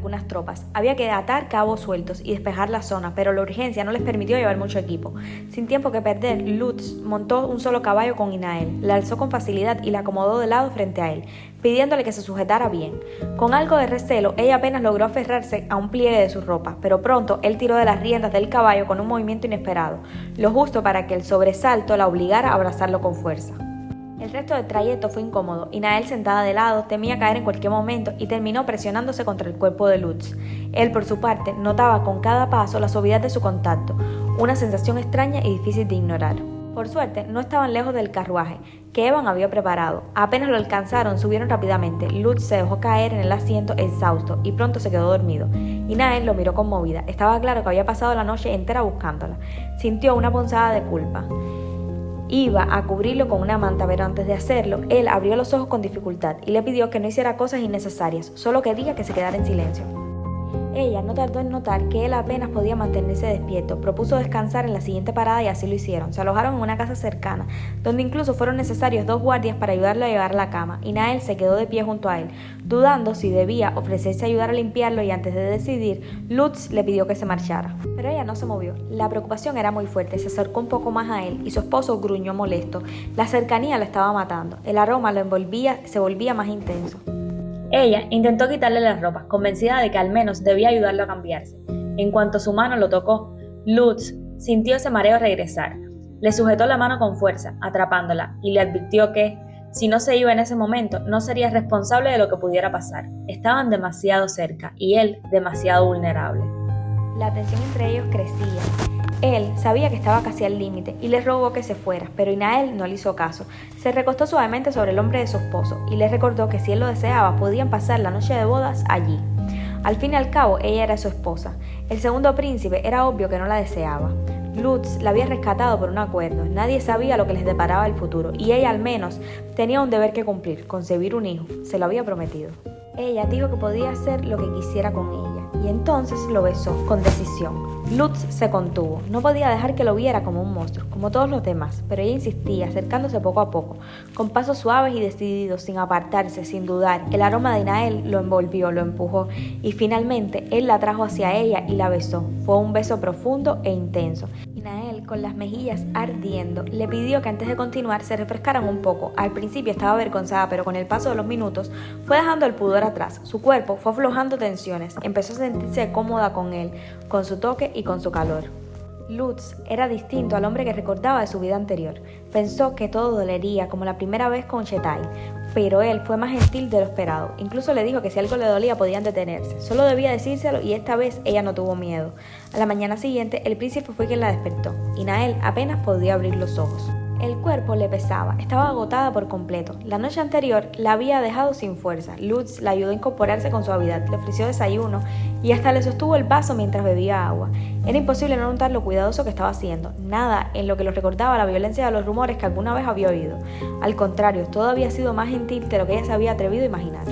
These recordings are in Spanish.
algunas tropas. Había que atar cabos sueltos y despejar la zona, pero la urgencia no les permitió llevar mucho equipo. Sin tiempo que perder, Lutz montó un solo caballo con Inael, la alzó con facilidad y la acomodó de lado frente a él, pidiéndole que se sujetara bien. Con algo de recelo, ella apenas logró aferrarse a un pliegue de su ropa, pero pronto él tiró de las riendas del caballo con un movimiento inesperado, lo justo para que el sobresalto la obligara a abrazarlo con fuerza. El resto del trayecto fue incómodo. Inael, sentada de lado, temía caer en cualquier momento y terminó presionándose contra el cuerpo de Lutz. Él, por su parte, notaba con cada paso la suavidad de su contacto, una sensación extraña y difícil de ignorar. Por suerte, no estaban lejos del carruaje, que Evan había preparado. Apenas lo alcanzaron, subieron rápidamente. Lutz se dejó caer en el asiento exhausto y pronto se quedó dormido. Inael lo miró conmovida. Estaba claro que había pasado la noche entera buscándola. Sintió una punzada de culpa. Iba a cubrirlo con una manta, pero antes de hacerlo, él abrió los ojos con dificultad y le pidió que no hiciera cosas innecesarias, solo quería que se quedara en silencio. Ella no tardó en notar que él apenas podía mantenerse despierto. Propuso descansar en la siguiente parada y así lo hicieron. Se alojaron en una casa cercana, donde incluso fueron necesarios 2 guardias para ayudarlo a llevar la cama. Inael se quedó de pie junto a él, dudando si debía ofrecerse a ayudar a limpiarlo, y antes de decidir, Lutz le pidió que se marchara. Pero ella no se movió. La preocupación era muy fuerte. Se acercó un poco más a él y su esposo gruñó molesto. La cercanía lo estaba matando. El aroma lo envolvía, se volvía más intenso. Ella intentó quitarle las ropas, convencida de que al menos debía ayudarlo a cambiarse. En cuanto su mano lo tocó, Lutz sintió ese mareo regresar. Le sujetó la mano con fuerza, atrapándola, y le advirtió que, si no se iba en ese momento, no sería responsable de lo que pudiera pasar. Estaban demasiado cerca y él demasiado vulnerable. La tensión entre ellos crecía. Él sabía que estaba casi al límite y le rogó que se fuera, pero Inael no le hizo caso. Se recostó suavemente sobre el hombro de su esposo y le recordó que si él lo deseaba, podían pasar la noche de bodas allí. Al fin y al cabo, ella era su esposa. El segundo príncipe era obvio que no la deseaba. Lutz la había rescatado por un acuerdo. Nadie sabía lo que les deparaba el futuro y ella al menos tenía un deber que cumplir, concebir un hijo. Se lo había prometido. Ella dijo que podía hacer lo que quisiera con ella, y entonces lo besó, con decisión. Lutz se contuvo, no podía dejar que lo viera como un monstruo, como todos los demás, pero ella insistía, acercándose poco a poco, con pasos suaves y decididos, sin apartarse, sin dudar. El aroma de Inael lo envolvió, lo empujó, y finalmente él la trajo hacia ella y la besó. Fue un beso profundo e intenso. Inael, con las mejillas ardiendo, le pidió que antes de continuar se refrescaran un poco. Al principio estaba avergonzada, pero con el paso de los minutos fue dejando el pudor atrás. Su cuerpo fue aflojando tensiones, empezó a sentirse cómoda con él, con su toque y con su calor. Lutz era distinto al hombre que recordaba de su vida anterior. Pensó que todo dolería, como la primera vez con Chetai, pero él fue más gentil de lo esperado. Incluso le dijo que si algo le dolía podían detenerse. Solo debía decírselo y esta vez ella no tuvo miedo. A la mañana siguiente, el príncipe fue quien la despertó. Inael apenas podía abrir los ojos. El cuerpo le pesaba, estaba agotada por completo. La noche anterior la había dejado sin fuerza. Lutz la ayudó a incorporarse con suavidad, le ofreció desayuno y hasta le sostuvo el vaso mientras bebía agua. Era imposible no notar lo cuidadoso que estaba haciendo, nada en lo que lo recordaba la violencia de los rumores que alguna vez había oído. Al contrario, todo había sido más gentil de lo que ella se había atrevido a imaginar.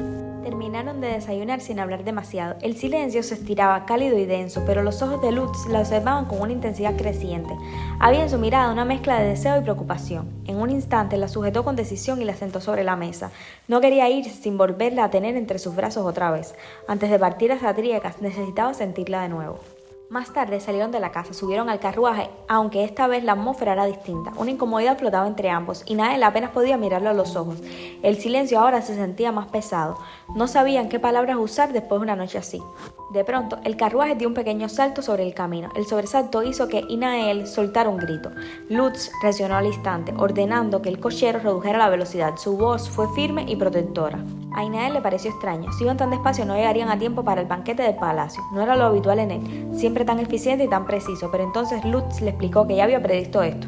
Terminaron de desayunar sin hablar demasiado. El silencio se estiraba cálido y denso, pero los ojos de Lutz la observaban con una intensidad creciente. Había en su mirada una mezcla de deseo y preocupación. En un instante la sujetó con decisión y la sentó sobre la mesa. No quería irse sin volverla a tener entre sus brazos otra vez. Antes de partir hacia Triegas, necesitaba sentirla de nuevo. Más tarde salieron de la casa, subieron al carruaje, aunque esta vez la atmósfera era distinta. Una incomodidad flotaba entre ambos y Inael apenas podía mirarlo a los ojos. El silencio ahora se sentía más pesado. No sabían qué palabras usar después de una noche así. De pronto, el carruaje dio un pequeño salto sobre el camino. El sobresalto hizo que Inael soltara un grito. Lutz reaccionó al instante, ordenando que el cochero redujera la velocidad. Su voz fue firme y protectora. A Inael le pareció extraño. Si iban tan despacio no llegarían a tiempo para el banquete del palacio. No era lo habitual en él, siempre tan eficiente y tan preciso, pero entonces Lutz le explicó que ya había previsto esto.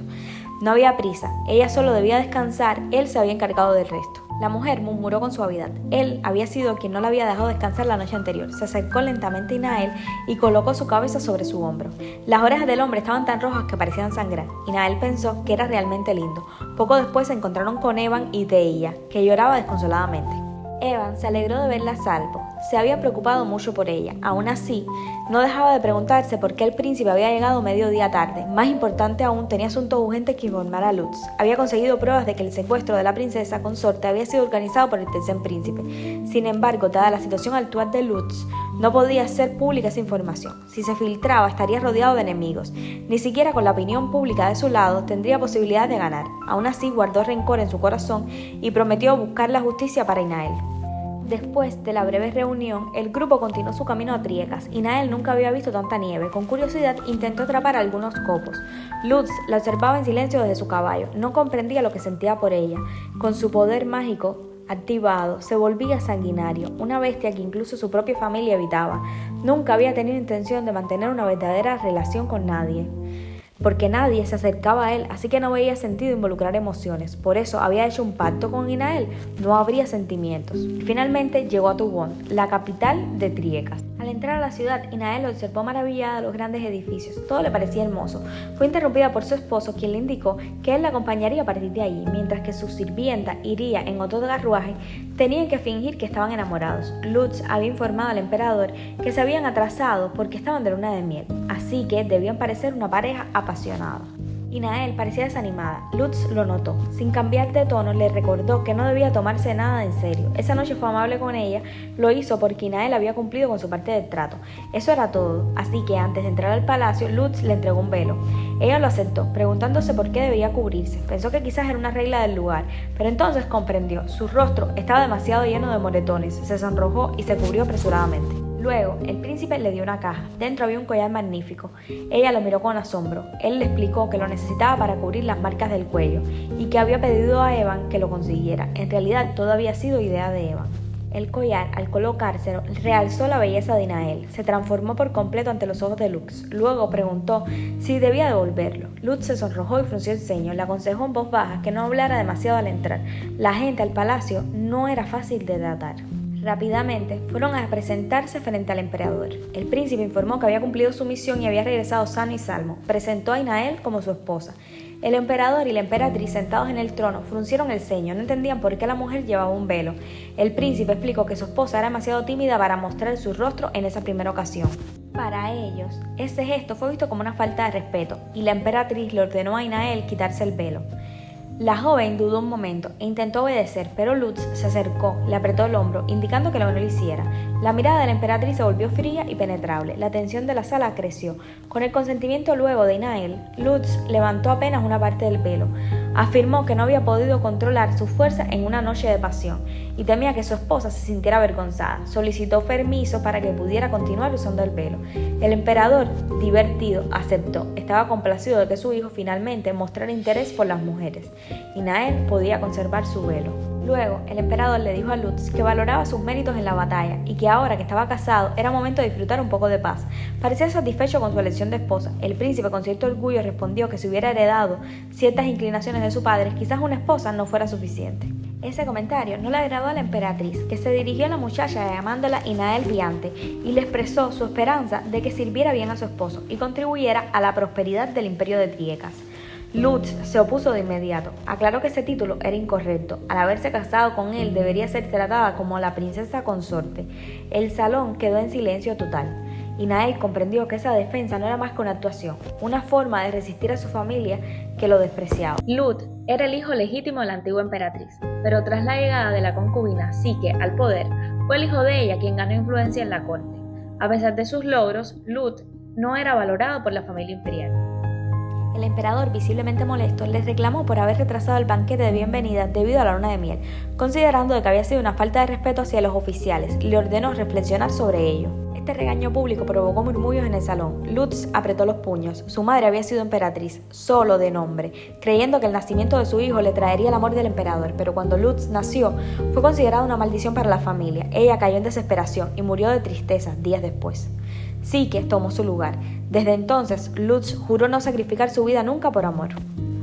No había prisa, ella solo debía descansar, él se había encargado del resto. La mujer murmuró con suavidad. Él había sido quien no la había dejado descansar la noche anterior. Se acercó lentamente a Inael y colocó su cabeza sobre su hombro. Las orejas del hombre estaban tan rojas que parecían sangrar. Inael pensó que era realmente lindo. Poco después se encontraron con Evan y Deia, que lloraba desconsoladamente. Evan se alegró de verla a salvo. se había preocupado mucho por ella. Aún así, no dejaba de preguntarse por qué el príncipe había llegado medio día tarde. Más importante aún, tenía asuntos urgentes que informar a Lutz. Había conseguido pruebas de que el secuestro de la princesa consorte había sido organizado por el tercer príncipe. Sin embargo, dada la situación actual de Lutz, no podía ser pública esa información. Si se filtraba, estaría rodeado de enemigos. Ni siquiera con la opinión pública de su lado tendría posibilidad de ganar. Aún así, guardó rencor en su corazón y prometió buscar la justicia para Inael. Después de la breve reunión, el grupo continuó su camino a Triecas. Inael nunca había visto tanta nieve. Con curiosidad, intentó atrapar algunos copos. Lutz la observaba en silencio desde su caballo. No comprendía lo que sentía por ella. Con su poder mágico activado, se volvía sanguinario, una bestia que incluso su propia familia evitaba. Nunca había tenido intención de mantener una verdadera relación con nadie, porque nadie se acercaba a él, así que no veía sentido involucrar emociones. Por eso había hecho un pacto con Inael, no habría sentimientos. Finalmente llegó a Tubón, la capital de Triecas. Al entrar a la ciudad, Inael observó maravillada los grandes edificios. Todo le parecía hermoso. Fue interrumpida por su esposo, quien le indicó que él la acompañaría a partir de allí, mientras que su sirvienta iría en otro carruaje. Tenían que fingir que estaban enamorados. Lutz había informado al emperador que se habían atrasado porque estaban de luna de miel, así que debían parecer una pareja apasionada. Inael parecía desanimada. Lutz lo notó. Sin cambiar de tono, le recordó que no debía tomarse nada en serio. Esa noche fue amable con ella. Lo hizo porque Inael había cumplido con su parte del trato. Eso era todo. Así que antes de entrar al palacio, Lutz le entregó un velo. Ella lo aceptó, preguntándose por qué debía cubrirse. Pensó que quizás era una regla del lugar, pero entonces comprendió. Su rostro estaba demasiado lleno de moretones. Se sonrojó y se cubrió apresuradamente. Luego, el príncipe le dio una caja. Dentro había un collar magnífico. Ella lo miró con asombro. Él le explicó que lo necesitaba para cubrir las marcas del cuello y que había pedido a Evan que lo consiguiera. En realidad, todo había sido idea de Evan. El collar, al colocárselo, realzó la belleza de Inael. Se transformó por completo ante los ojos de Lutz. Luego preguntó si debía devolverlo. Lutz se sonrojó y frunció el ceño. Le aconsejó en voz baja que no hablara demasiado al entrar. La gente al palacio no era fácil de tratar. Rápidamente fueron a presentarse frente al emperador. El príncipe informó que había cumplido su misión y había regresado sano y salvo. Presentó a Inael como su esposa. El emperador y la emperatriz, sentados en el trono, fruncieron el ceño. No entendían por qué la mujer llevaba un velo. El príncipe explicó que su esposa era demasiado tímida para mostrar su rostro en esa primera ocasión. Para ellos, ese gesto fue visto como una falta de respeto, y la emperatriz le ordenó a Inael quitarse el velo. La joven dudó un momento e intentó obedecer, pero Lutz se acercó, le apretó el hombro, indicando que no lo hiciera. La mirada de la emperatriz se volvió fría y penetrable. La tensión de la sala creció. Con el consentimiento luego de Inael, Lutz levantó apenas una parte del velo. Afirmó que no había podido controlar su fuerza en una noche de pasión y temía que su esposa se sintiera avergonzada. Solicitó permiso para que pudiera continuar usando el velo. El emperador, divertido, aceptó. Estaba complacido de que su hijo finalmente mostrara interés por las mujeres. Inael podía conservar su velo. Luego, el emperador le dijo a Lutz que valoraba sus méritos en la batalla y que ahora que estaba casado era momento de disfrutar un poco de paz. Parecía satisfecho con su elección de esposa. El príncipe con cierto orgullo respondió que si hubiera heredado ciertas inclinaciones de su padre, quizás una esposa no fuera suficiente. Ese comentario no le agradó a la emperatriz, que se dirigió a la muchacha llamándola Inael Viante y le expresó su esperanza de que sirviera bien a su esposo y contribuyera a la prosperidad del imperio de Triecas. Lutz se opuso de inmediato. Aclaró que ese título era incorrecto. Al haberse casado con él, debería ser tratada como la princesa consorte. El salón quedó en silencio total. Inael comprendió que esa defensa no era más que una actuación, una forma de resistir a su familia que lo despreciaba. Lutz era el hijo legítimo de la antigua emperatriz, pero tras la llegada de la concubina Psique al poder, fue el hijo de ella quien ganó influencia en la corte. A pesar de sus logros, Lutz no era valorado por la familia imperial. El emperador, visiblemente molesto, le reclamó por haber retrasado el banquete de bienvenida debido a la luna de miel, considerando que había sido una falta de respeto hacia los oficiales. Le ordenó reflexionar sobre ello. Este regaño público provocó murmullos en el salón. Lutz apretó los puños. Su madre había sido emperatriz, solo de nombre, creyendo que el nacimiento de su hijo le traería el amor del emperador, pero cuando Lutz nació, fue considerada una maldición para la familia. Ella cayó en desesperación y murió de tristeza días después. Psique tomó su lugar. Desde entonces, Lutz juró no sacrificar su vida nunca por amor.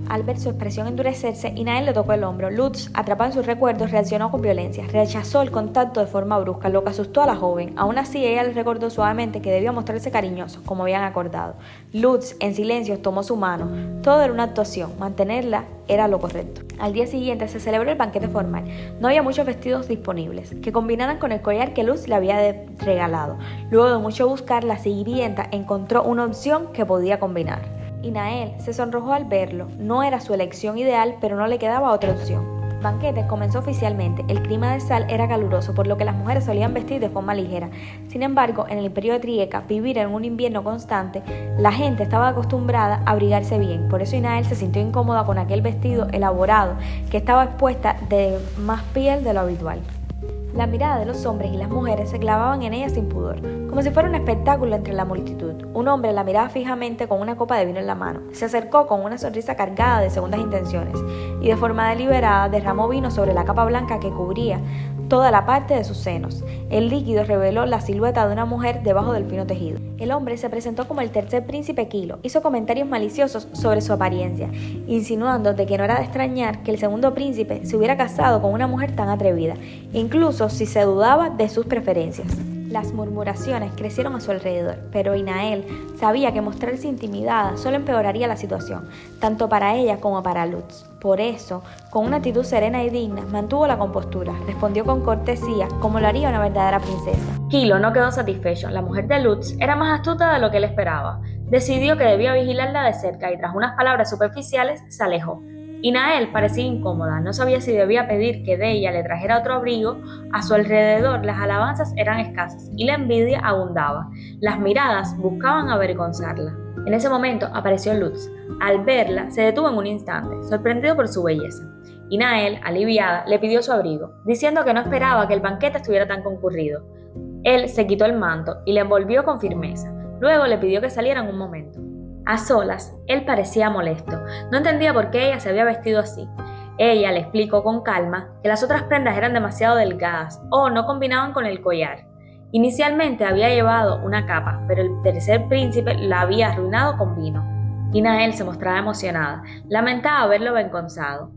Al ver su expresión endurecerse, Inael le tocó el hombro. Lutz, atrapado en sus recuerdos, reaccionó con violencia. Rechazó el contacto de forma brusca, lo que asustó a la joven. Aún así, ella le recordó suavemente que debía mostrarse cariñoso, como habían acordado. Lutz, en silencio, tomó su mano. Todo era una actuación. Mantenerla era lo correcto. Al día siguiente se celebró el banquete formal. No había muchos vestidos disponibles que combinaran con el collar que Lutz le había regalado. Luego de mucho buscar, la sirvienta encontró una opción que podía combinar. Inael se sonrojó al verlo. No era su elección ideal, pero no le quedaba otra opción. El banquete comenzó oficialmente. El clima de Sal era caluroso, por lo que las mujeres solían vestir de forma ligera. Sin embargo, en el imperio de Trieka, vivir en un invierno constante, la gente estaba acostumbrada a abrigarse bien. Por eso Inael se sintió incómoda con aquel vestido elaborado que estaba expuesta de más piel de lo habitual. La mirada de los hombres y las mujeres se clavaban en ella sin pudor, como si fuera un espectáculo entre la multitud. Un hombre la miraba fijamente con una copa de vino en la mano. Se acercó con una sonrisa cargada de segundas intenciones y de forma deliberada derramó vino sobre la capa blanca que cubría toda la parte de sus senos. El líquido reveló la silueta de una mujer debajo del fino tejido. El hombre se presentó como el tercer príncipe Kilo. Hizo comentarios maliciosos sobre su apariencia, insinuando de que no era de extrañar que el segundo príncipe se hubiera casado con una mujer tan atrevida, incluso si se dudaba de sus preferencias. Las murmuraciones crecieron a su alrededor, pero Inael sabía que mostrarse intimidada solo empeoraría la situación, tanto para ella como para Lutz. Por eso, con una actitud serena y digna, mantuvo la compostura, respondió con cortesía, como lo haría una verdadera princesa. Kilo no quedó satisfecho. La mujer de Lutz era más astuta de lo que él esperaba. Decidió que debía vigilarla de cerca y tras unas palabras superficiales se alejó. Inael parecía incómoda, no sabía si debía pedir que de ella le trajera otro abrigo. A su alrededor las alabanzas eran escasas y la envidia abundaba. Las miradas buscaban avergonzarla. En ese momento apareció Lutz. Al verla, se detuvo en un instante, sorprendido por su belleza. Inael, aliviada, le pidió su abrigo, diciendo que no esperaba que el banquete estuviera tan concurrido. Él se quitó el manto y la envolvió con firmeza. Luego le pidió que salieran un momento. A solas, él parecía molesto. No entendía por qué ella se había vestido así. Ella le explicó con calma que las otras prendas eran demasiado delgadas o no combinaban con el collar. Inicialmente había llevado una capa, pero el tercer príncipe la había arruinado con vino. Inael se mostraba emocionada, lamentaba haberlo avergonzado.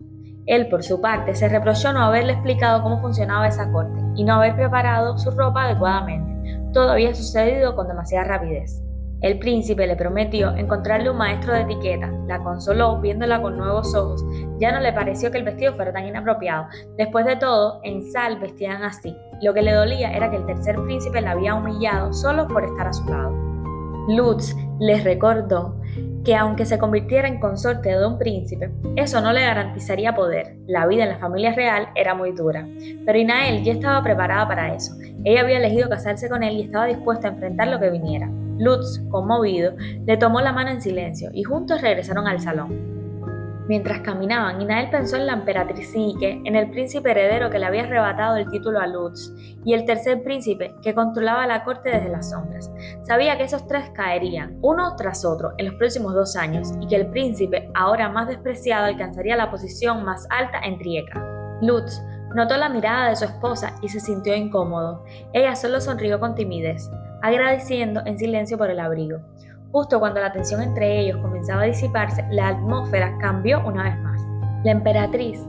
Él, por su parte, se reprochó no haberle explicado cómo funcionaba esa corte y no haber preparado su ropa adecuadamente. Todo había sucedido con demasiada rapidez. El príncipe le prometió encontrarle un maestro de etiqueta. La consoló viéndola con nuevos ojos. Ya no le pareció que el vestido fuera tan inapropiado. Después de todo, en Sal vestían así. Lo que le dolía era que el tercer príncipe la había humillado solo por estar a su lado. Lutz les recordó que aunque se convirtiera en consorte de un príncipe, eso no le garantizaría poder. La vida en la familia real era muy dura. Pero Inael ya estaba preparada para eso. Ella había elegido casarse con él y estaba dispuesta a enfrentar lo que viniera. Lutz, conmovido, le tomó la mano en silencio y juntos regresaron al salón. Mientras caminaban, Inael pensó en la emperatriz Siike, en el príncipe heredero que le había arrebatado el título a Lutz y el tercer príncipe que controlaba la corte desde las sombras. Sabía que esos tres caerían, uno tras otro, en los próximos 2 años y que el príncipe, ahora más despreciado, alcanzaría la posición más alta en Trieka. Lutz notó la mirada de su esposa y se sintió incómodo. Ella solo sonrió con timidez, agradeciendo en silencio por el abrigo. Justo cuando la tensión entre ellos comenzaba a disiparse, la atmósfera cambió una vez más. La emperatriz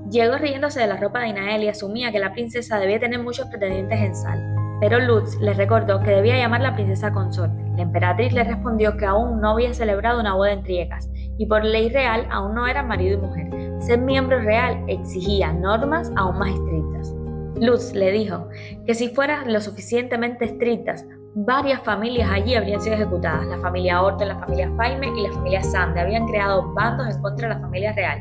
llegó riéndose de la ropa de Inael y asumía que la princesa debía tener muchos pretendientes en Sal. Pero Lutz le recordó que debía llamarla princesa consorte. La emperatriz le respondió que aún no había celebrado una boda en Triekas y por ley real aún no eran marido y mujer. Ser miembro real exigía normas aún más estrictas. Lutz le dijo que si fueran lo suficientemente estrictas, varias familias allí habrían sido ejecutadas. La familia Orton, la familia Faime y la familia Sande habían creado bandos en contra de la familia real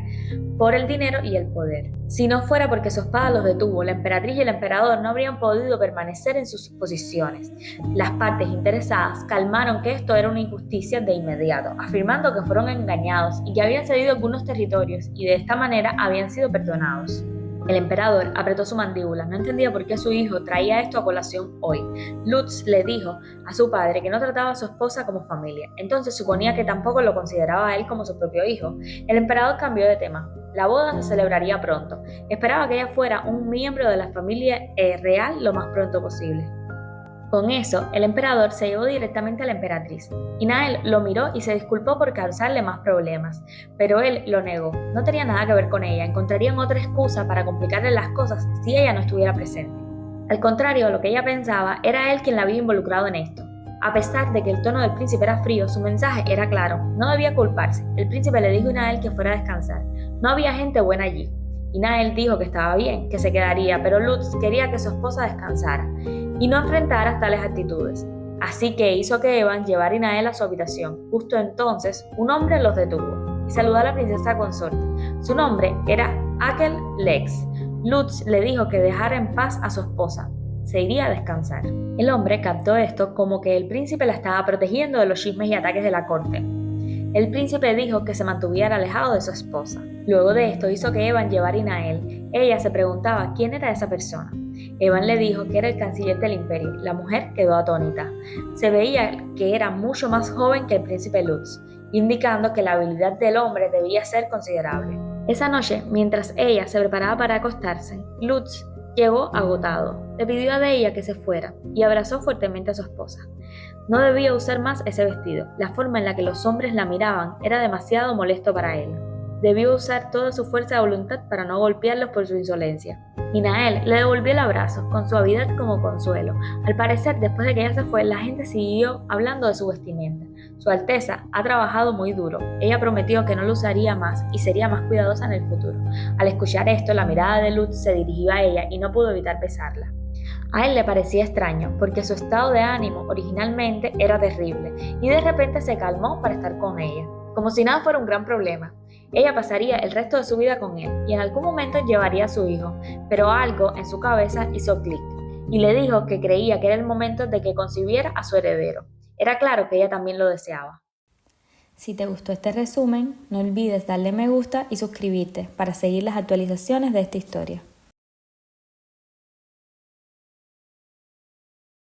por el dinero y el poder. Si no fuera porque su espada los detuvo, la emperatriz y el emperador no habrían podido permanecer en sus posiciones. Las partes interesadas calmaron que esto era una injusticia de inmediato, afirmando que fueron engañados y que habían cedido algunos territorios y de esta manera habían sido perdonados. El emperador apretó su mandíbula, no entendía por qué su hijo traía esto a colación hoy. Lutz le dijo a su padre que no trataba a su esposa como familia, entonces suponía que tampoco lo consideraba a él como su propio hijo. El emperador cambió de tema. La boda se celebraría pronto. Esperaba que ella fuera un miembro de la familia real lo más pronto posible. Con eso, el emperador se llevó directamente a la emperatriz. Inael lo miró y se disculpó por causarle más problemas, pero él lo negó. No tenía nada que ver con ella, encontrarían otra excusa para complicarle las cosas si ella no estuviera presente. Al contrario de lo que ella pensaba, era él quien la había involucrado en esto. A pesar de que el tono del príncipe era frío, su mensaje era claro, no debía culparse. El príncipe le dijo a Inael que fuera a descansar. No había gente buena allí. Inael dijo que estaba bien, que se quedaría, pero Lutz quería que su esposa descansara y no enfrentara tales actitudes. Así que hizo que Evan llevara a Inael a su habitación. Justo entonces, un hombre los detuvo y saludó a la princesa consorte. Su nombre era Akel Lex. Lutz le dijo que dejara en paz a su esposa. Se iría a descansar. El hombre captó esto como que el príncipe la estaba protegiendo de los chismes y ataques de la corte. El príncipe dijo que se mantuviera alejado de su esposa. Luego de esto hizo que Evan llevara a Inael. Ella se preguntaba quién era esa persona. Evan le dijo que era el canciller del imperio. La mujer quedó atónita. Se veía que era mucho más joven que el príncipe Lutz, indicando que la habilidad del hombre debía ser considerable. Esa noche, mientras ella se preparaba para acostarse, Lutz llegó agotado. Le pidió a ella que se fuera y abrazó fuertemente a su esposa. No debía usar más ese vestido. La forma en la que los hombres la miraban era demasiado molesto para él. Debió usar toda su fuerza de voluntad para no golpearlos por su insolencia. Inael le devolvió el abrazo, con suavidad como consuelo. Al parecer, después de que ella se fue, la gente siguió hablando de su vestimenta. Su Alteza ha trabajado muy duro. Ella prometió que no lo usaría más y sería más cuidadosa en el futuro. Al escuchar esto, la mirada de Lutz se dirigió a ella y no pudo evitar besarla. A él le parecía extraño, porque su estado de ánimo originalmente era terrible, y de repente se calmó para estar con ella, como si nada fuera un gran problema. Ella pasaría el resto de su vida con él, y en algún momento llevaría a su hijo, pero algo en su cabeza hizo clic, y le dijo que creía que era el momento de que concibiera a su heredero. Era claro que ella también lo deseaba. Si te gustó este resumen, no olvides darle me gusta y suscribirte para seguir las actualizaciones de esta historia.